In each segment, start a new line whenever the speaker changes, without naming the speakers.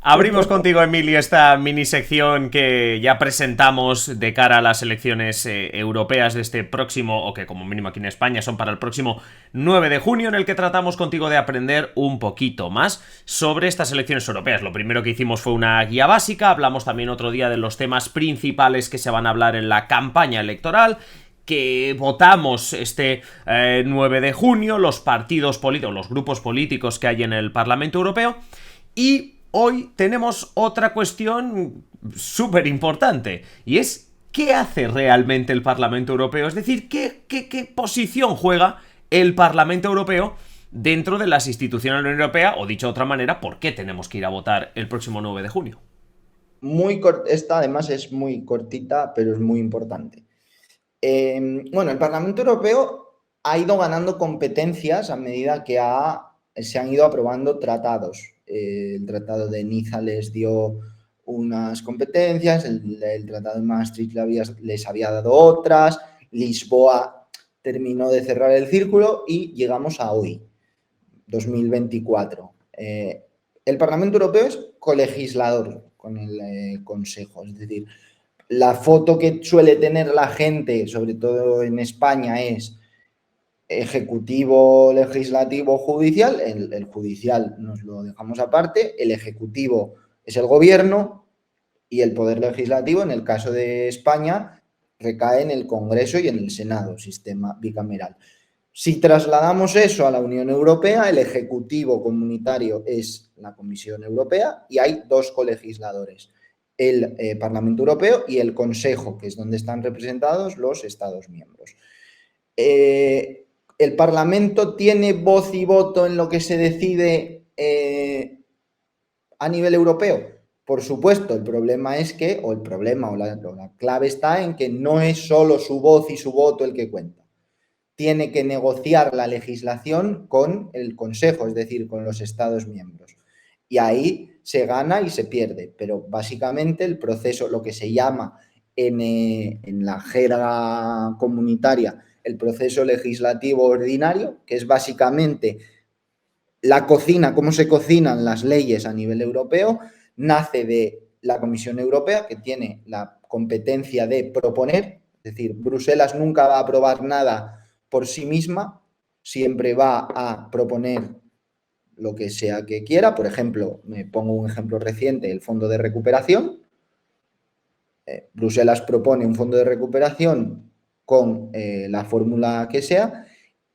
Abrimos contigo, Emilio, esta mini sección que ya presentamos de cara a las elecciones europeas de este próximo, o que como mínimo aquí en España son para el próximo 9 de junio, en el que tratamos contigo de aprender un poquito más sobre estas elecciones europeas. Lo primero que hicimos fue una guía básica, hablamos también otro día de los temas principales que se van a hablar en la campaña electoral, que votamos este 9 de junio, los partidos políticos, los grupos políticos que hay en el Parlamento Europeo, y hoy tenemos otra cuestión súper importante, y es ¿qué hace realmente el Parlamento Europeo? Es decir, ¿qué posición juega el Parlamento Europeo dentro de las instituciones de la Unión Europea? O dicho de otra manera, ¿por qué tenemos que ir a votar el próximo 9 de junio?
Esta además es muy cortita, pero es muy importante. Bueno, el Parlamento Europeo ha ido ganando competencias a medida que se han ido aprobando tratados. El Tratado de Niza les dio unas competencias, el Tratado de Maastricht les había dado otras, Lisboa terminó de cerrar el círculo y llegamos a hoy, 2024. El Parlamento Europeo es colegislador con el Consejo, es decir, la foto que suele tener la gente, sobre todo en España, es ejecutivo, legislativo, judicial. El judicial nos lo dejamos aparte, el ejecutivo es el gobierno y el poder legislativo, en el caso de España, recae en el Congreso y en el Senado, sistema bicameral. Si trasladamos eso a la Unión Europea, el ejecutivo comunitario es la Comisión Europea y hay dos colegisladores, el Parlamento Europeo y el Consejo, que es donde están representados los Estados miembros. ¿El Parlamento tiene voz y voto en lo que se decide a nivel europeo? Por supuesto, el problema es que, o la clave está en que no es solo su voz y su voto el que cuenta. Tiene que negociar la legislación con el Consejo, es decir, con los Estados miembros. Y ahí se gana y se pierde, pero básicamente el proceso, lo que se llama en la jerga comunitaria, el proceso legislativo ordinario, que es básicamente la cocina, cómo se cocinan las leyes a nivel europeo, nace de la Comisión Europea, que tiene la competencia de proponer, es decir, Bruselas nunca va a aprobar nada por sí misma, siempre va a proponer lo que sea que quiera. Por ejemplo, me pongo un ejemplo reciente, el Fondo de Recuperación. Bruselas propone un fondo de recuperación con la fórmula que sea,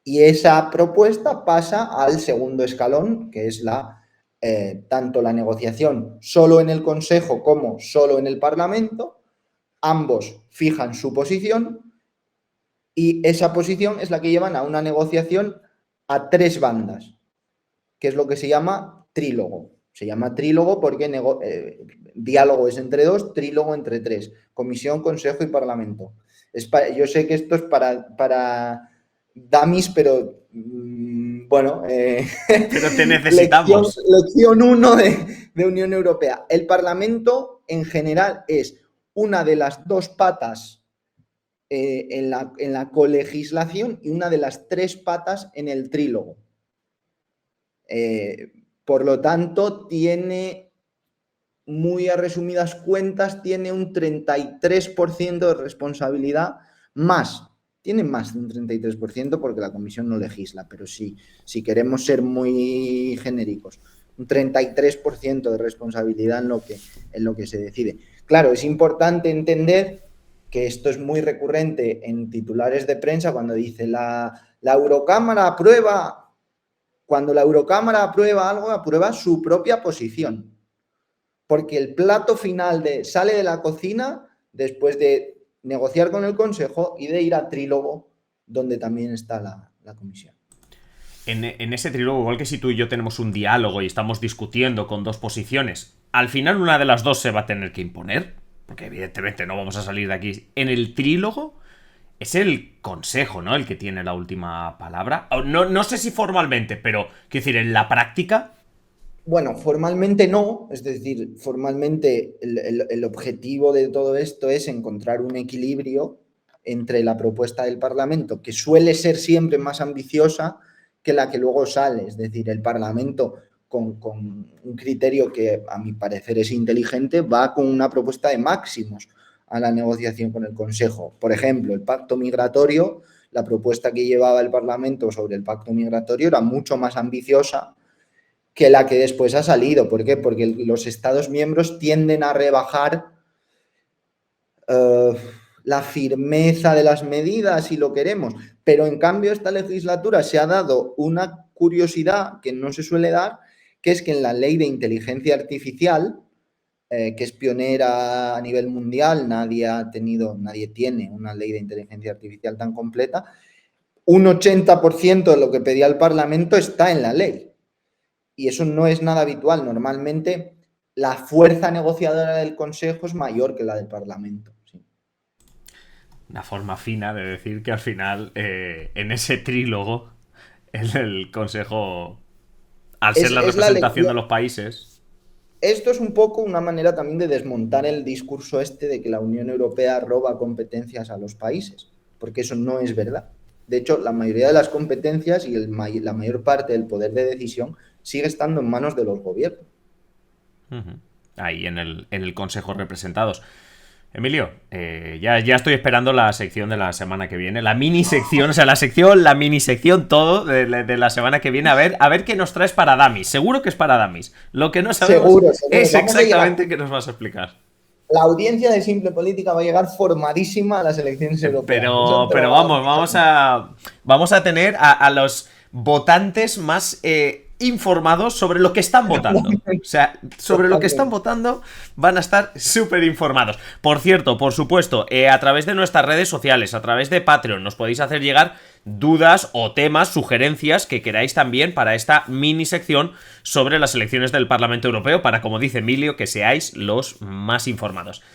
y esa propuesta pasa al segundo escalón, que es tanto la negociación solo en el Consejo como solo en el Parlamento. Ambos fijan su posición y esa posición es la que llevan a una negociación a tres bandas, que es lo que se llama trílogo. Se llama trílogo porque diálogo es entre dos, trílogo entre tres. Comisión, Consejo y Parlamento. Yo sé que esto es para dummies, pero bueno,
Pero te necesitamos.
lección 1 de Unión Europea. El Parlamento en general es una de las dos patas en la colegislación y una de las tres patas en el trílogo. Por lo tanto, tiene, muy a resumidas cuentas, tiene un 33% de responsabilidad más. Tiene más de un 33% porque la Comisión no legisla, pero sí, si queremos ser muy genéricos, un 33% de responsabilidad en lo que se decide. Claro, es importante entender que esto es muy recurrente en titulares de prensa cuando dice la Eurocámara aprueba. Cuando la Eurocámara aprueba algo, aprueba su propia posición, porque el plato final sale de la cocina después de negociar con el Consejo y de ir a trílogo, donde también está la Comisión.
En ese trílogo, igual que si tú y yo tenemos un diálogo y estamos discutiendo con dos posiciones, al final una de las dos se va a tener que imponer, porque evidentemente no vamos a salir de aquí. En el trílogo es el Consejo, ¿no?, el que tiene la última palabra. No sé si formalmente, pero quiero decir, en la práctica.
Bueno, formalmente no, es decir, formalmente el objetivo de todo esto es encontrar un equilibrio entre la propuesta del Parlamento, que suele ser siempre más ambiciosa que la que luego sale. Es decir, el Parlamento con un criterio que a mi parecer es inteligente, va con una propuesta de máximos a la negociación con el Consejo. Por ejemplo, el pacto migratorio, la propuesta que llevaba el Parlamento sobre el pacto migratorio era mucho más ambiciosa que la que después ha salido. ¿Por qué? Porque los Estados miembros tienden a rebajar la firmeza de las medidas, si lo queremos, pero en cambio esta legislatura se ha dado una curiosidad que no se suele dar, que es que en la ley de inteligencia artificial, que es pionera a nivel mundial, nadie tiene una ley de inteligencia artificial tan completa, un 80% de lo que pedía el Parlamento está en la ley. Y eso no es nada habitual. Normalmente la fuerza negociadora del Consejo es mayor que la del Parlamento. Sí.
Una forma fina de decir que al final, en ese trílogo, el Consejo, al ser la representación de los países...
Esto es un poco una manera también de desmontar el discurso de que la Unión Europea roba competencias a los países, porque eso no es verdad. De hecho, la mayoría de las competencias y la mayor parte del poder de decisión sigue estando en manos de los gobiernos.
Ahí en el Consejo representados. Emilio, ya estoy esperando la sección de la semana que viene, la mini sección, o sea, la mini sección, todo de la semana que viene, a ver qué nos traes para Damis. Seguro que es para Damis. Lo que no sabemos seguro. Es exactamente qué nos vas a explicar.
La audiencia de Simple Política va a llegar formadísima a las elecciones europeas.
Pero vamos a tener a los votantes más informados sobre lo que están votando. O sea, sobre lo que están votando van a estar súper informados. Por cierto, por supuesto, a través de nuestras redes sociales, a través de Patreon, nos podéis hacer llegar dudas o temas, sugerencias que queráis también para esta mini sección sobre las elecciones del Parlamento Europeo, para, como dice Emilio, que seáis los más informados.